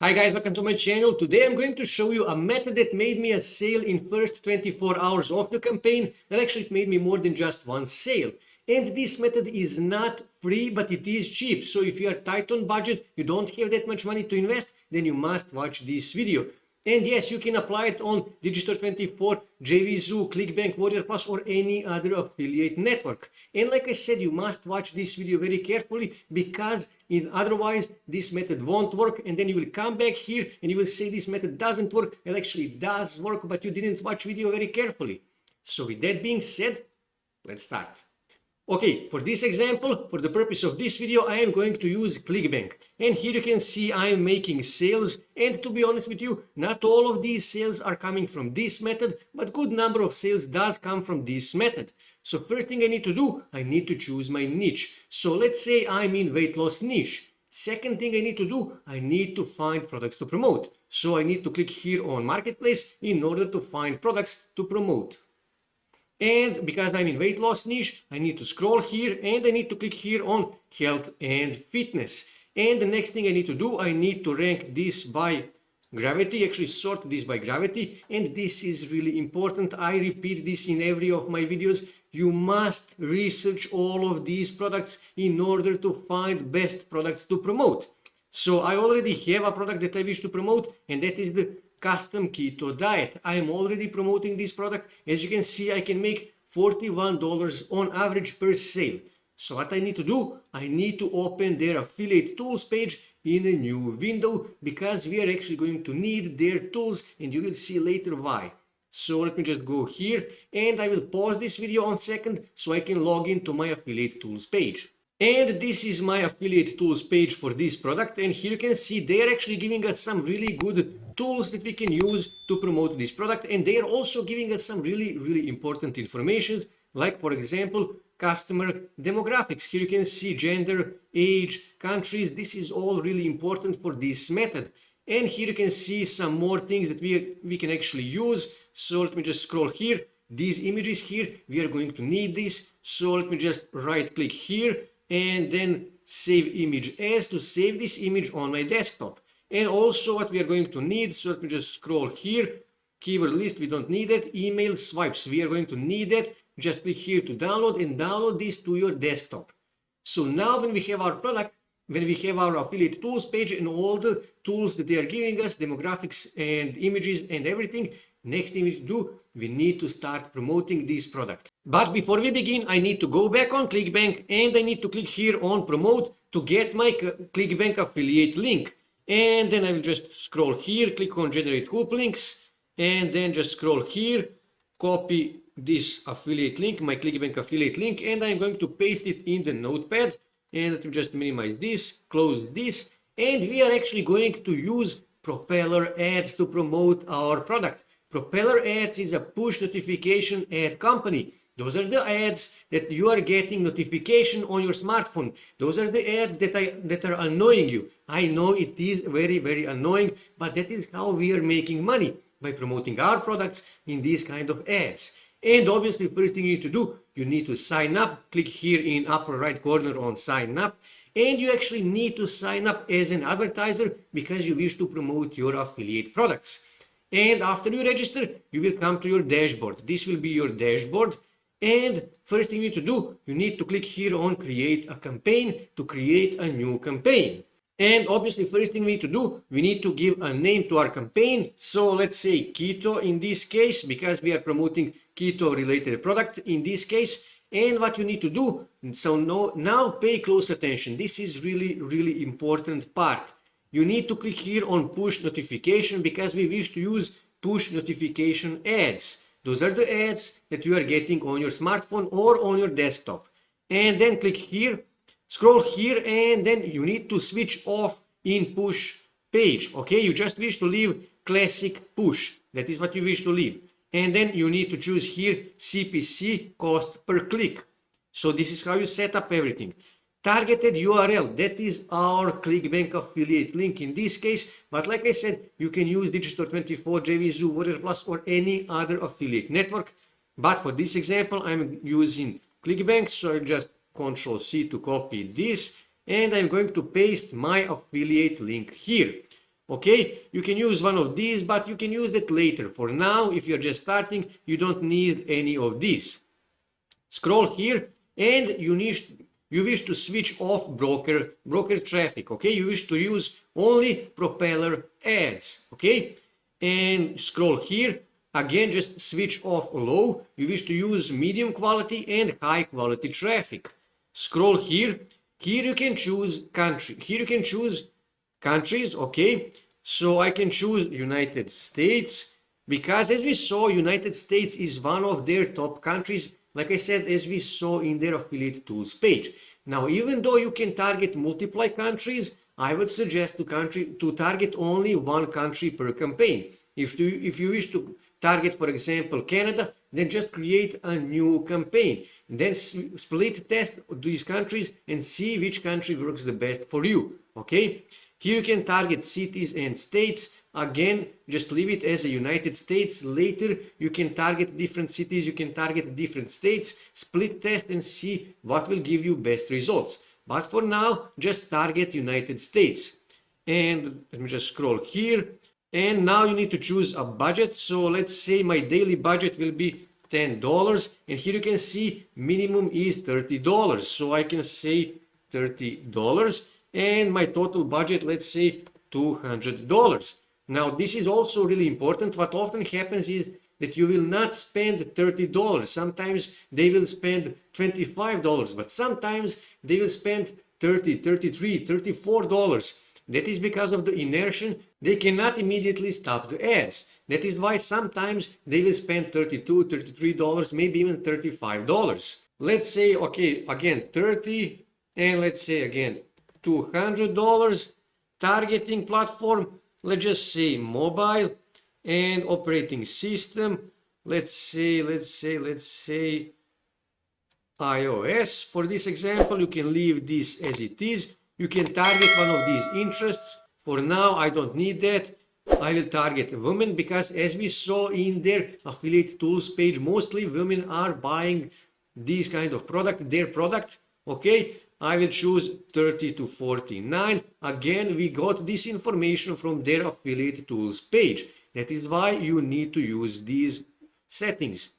Hi guys, welcome to my channel. Today I'm going to show you a method that made me a sale in first 24 hours of the campaign. That actually it made me more than just one sale. And this method is not free, but it is cheap. So if you are tight on budget, you don't have that much money to invest, then you must watch this video. And yes, you can apply it on Digistore24, JVZoo, Clickbank, Warrior Plus, or any other affiliate network. And like I said, you must watch this video very carefully because otherwise this method won't work. And then you will come back here and you will say this method doesn't work. It actually does work, but you didn't watch video very carefully. So with that being said, let's start. Okay, for this example, for the purpose of this video, I am going to use Clickbank. And here you can see I am making sales. And to be honest with you, not all of these sales are coming from this method, but good number of sales does come from this method. So first thing I need to do, I need to choose my niche. So let's say I'm in weight loss niche. Second thing I need to do, I need to find products to promote. So I need to click here on Marketplace in order to find products to promote. And because I'm in weight loss niche, I need to scroll here and I need to click here on health and fitness. And the next thing I need to do, I need to rank this by gravity, actually sort this by gravity. And this is really important. I repeat this in every of my videos. You must research all of these products in order to find best products to promote. So I already have a product that I wish to promote, and that is the custom keto diet. I am already promoting this product. As you can see, I can make $41 on average per sale. So what I need to do, I need to open their affiliate tools page in a new window because we are actually going to need their tools, and you will see later why. So let me just go here and I will pause this video on second so I can log into my affiliate tools page. And this is my affiliate tools page for this product, and here you can see they are actually giving us some really good tools that we can use to promote this product, and they are also giving us some really important information, like for example customer demographics. Here you can see gender, age, countries. This is all really important for this method. And here you can see some more things that we can actually use. So let me just scroll here. These images here, we are going to need this. So let me just right click here and then save image as to save this image on my desktop. And also what we are going to need, so let me just scroll here, keyword list, we don't need it, email swipes, we are going to need it, just click here to download and download this to your desktop. So now when we have our product, when we have our affiliate tools page and all the tools that they are giving us, demographics and images and everything, next thing we need to do, we need to start promoting this product. But before we begin, I need to go back on Clickbank and I need to click here on promote to get my Clickbank affiliate link. And then I will just scroll here, click on generate hoop links, and then just scroll here, copy this affiliate link, my Clickbank affiliate link, and I'm going to paste it in the notepad. And let me just minimize this, close this, and we are actually going to use Propeller Ads to promote our product. Propeller Ads is a push notification ad company. Those are the ads that you are getting notification on your smartphone. Those are the ads that are annoying you. I know it is very annoying, but that is how we are making money, by promoting our products in these kind of ads. And obviously, first thing you need to do, you need to sign up. Click here in upper right corner on sign up. And you actually need to sign up as an advertiser because you wish to promote your affiliate products. And after you register, you will come to your dashboard. This will be your dashboard. And first thing you need to do, you need to click here on create a campaign to create a new campaign. And obviously, first thing we need to do, we need to give a name to our campaign. So let's say keto in this case, because we are promoting keto related product in this case. And what you need to do, so now pay close attention. This is really important part. You need to click here on push notification because we wish to use push notification ads. Those are the ads that you are getting on your smartphone or on your desktop. And then click here, scroll here, and then you need to switch off in push page. Okay, you just wish to leave classic push. That is what you wish to leave. And then you need to choose here CPC, cost per click. So this is how you set up everything. Targeted URL, that is our Clickbank affiliate link in this case, but like I said, you can use Digistore24, JVZoo, Warrior Plus, or any other affiliate network. But for this example, I'm using Clickbank, so I just Ctrl+C to copy this, and I'm going to paste my affiliate link here. Okay, you can use one of these, but you can use that later. For now, if you're just starting, you don't need any of these. Scroll here, and you wish to switch off broker traffic. Okay, you wish to use only Propeller Ads. Okay, and scroll here again, just switch off low. You wish to use medium quality and high quality traffic. Scroll here. Here you can choose country. Here you can choose countries. Okay, so I can choose United States, because as we saw, United States is one of their top countries, like I said, as we saw in their affiliate tools page. Now, even though you can target multiple countries, I would suggest to target only one country per campaign. If you wish to target, for example, Canada, then just create a new campaign. Then split test these countries and see which country works the best for you. Okay? Here you can target cities and states. Again, just leave it as a United States. Later, you can target different cities, you can target different states, split test and see what will give you best results. But for now, just target United States. And let me just scroll here. And now you need to choose a budget. So let's say my daily budget will be $10. And here you can see minimum is $30. So I can say $30. And my total budget, let's say $200. Now, this is also really important. What often happens is that you will not spend $30. Sometimes they will spend $25, but sometimes they will spend $30, $33, $34. That is because of the inertia. They cannot immediately stop the ads. That is why sometimes they will spend $32, $33, maybe even $35. Let's say, okay, again, 30, and let's say again, $200. Targeting platform, let's just say mobile, and operating system, let's say iOS. For this example, you can leave this as it is. You can target one of these interests. For now, I don't need that. I will target women, because as we saw in their affiliate tools page, mostly women are buying these kind of their product. Okay, I will choose 30 to 49. Again, we got this information from their affiliate tools page. That is why you need to use these settings.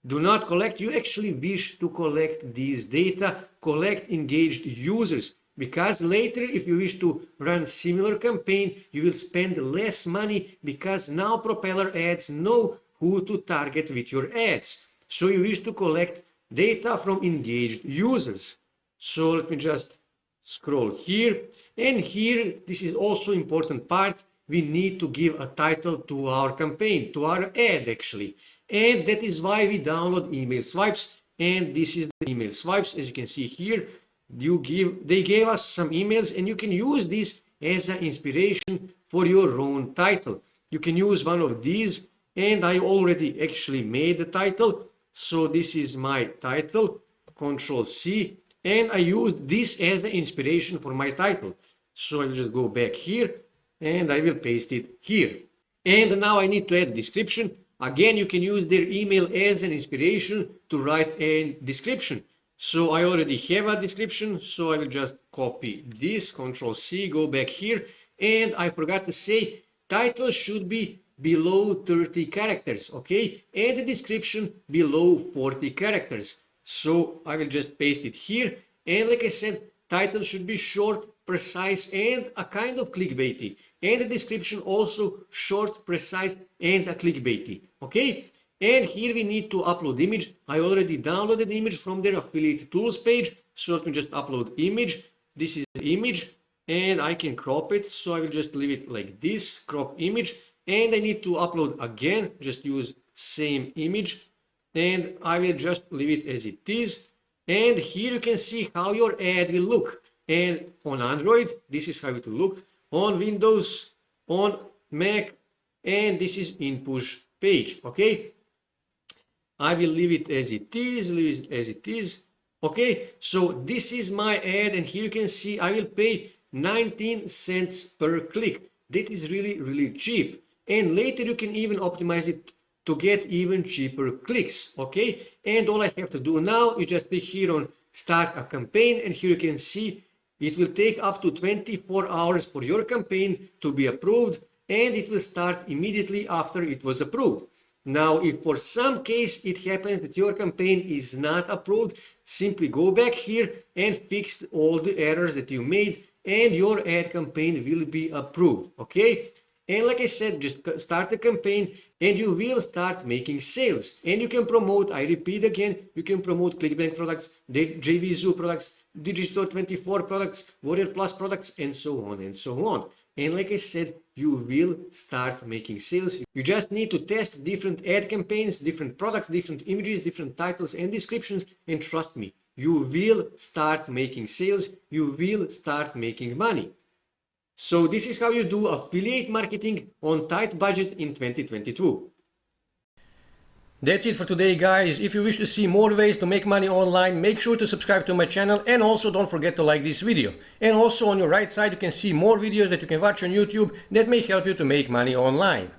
Do not collect. You actually wish to collect these data, collect engaged users, because later if you wish to run similar campaign, you will spend less money, because now Propeller Ads know who to target with your ads. So you wish to collect data from engaged users. So let me just scroll here, and here, this is also important part. We need to give a title to our campaign, to our ad actually. And that is why we download email swipes. And this is the email swipes. As you can see here, they gave us some emails, and you can use this as an inspiration for your own title. You can use one of these, and I already actually made the title. So this is my title, Control C. And I used this as an inspiration for my title. So I'll just go back here and I will paste it here. And now I need to add description. Again, you can use their email as an inspiration to write a description. So I already have a description. So I will just copy this, Control C, go back here. And I forgot to say, title should be below 30 characters, okay? And the description below 40 characters. So I will just paste it here. And like I said, title should be short, precise, and a kind of clickbaity. And the description also short, precise, and a clickbaity. Okay? And here we need to upload image. I already downloaded the image from their affiliate tools page. So let me just upload image. This is the image. And I can crop it. So I will just leave it like this, crop image. And I need to upload again. Just use same image. And I will just leave it as it is. And here you can see how your ad will look. And on Android, this is how it will look. On Windows, on Mac, and this is in push page. Okay. I will leave it as it is, Okay. So this is my ad, and here you can see I will pay 19 cents per click. That is really, really cheap. And later you can even optimize it to get even cheaper clicks, okay? And all I have to do now is just click here on start a campaign, and here you can see It will take up to 24 hours for your campaign to be approved, and it will start immediately after it was approved. Now, if for some case it happens that your campaign is not approved, simply go back here and fix all the errors that you made, and your ad campaign will be approved, okay? And like I said, just start the campaign and you will start making sales. And you can promote, I repeat again, you can promote Clickbank products, JVZoo products, Digistore24 products, Warrior Plus products, and so on and so on. And like I said, you will start making sales. You just need to test different ad campaigns, different products, different images, different titles and descriptions. And trust me, you will start making sales. You will start making money. So this is how you do affiliate marketing on tight budget in 2022. That's it for today, guys. If you wish to see more ways to make money online, make sure to subscribe to my channel, and also don't forget to like this video. And also on your right side you can see more videos that you can watch on YouTube that may help you to make money online.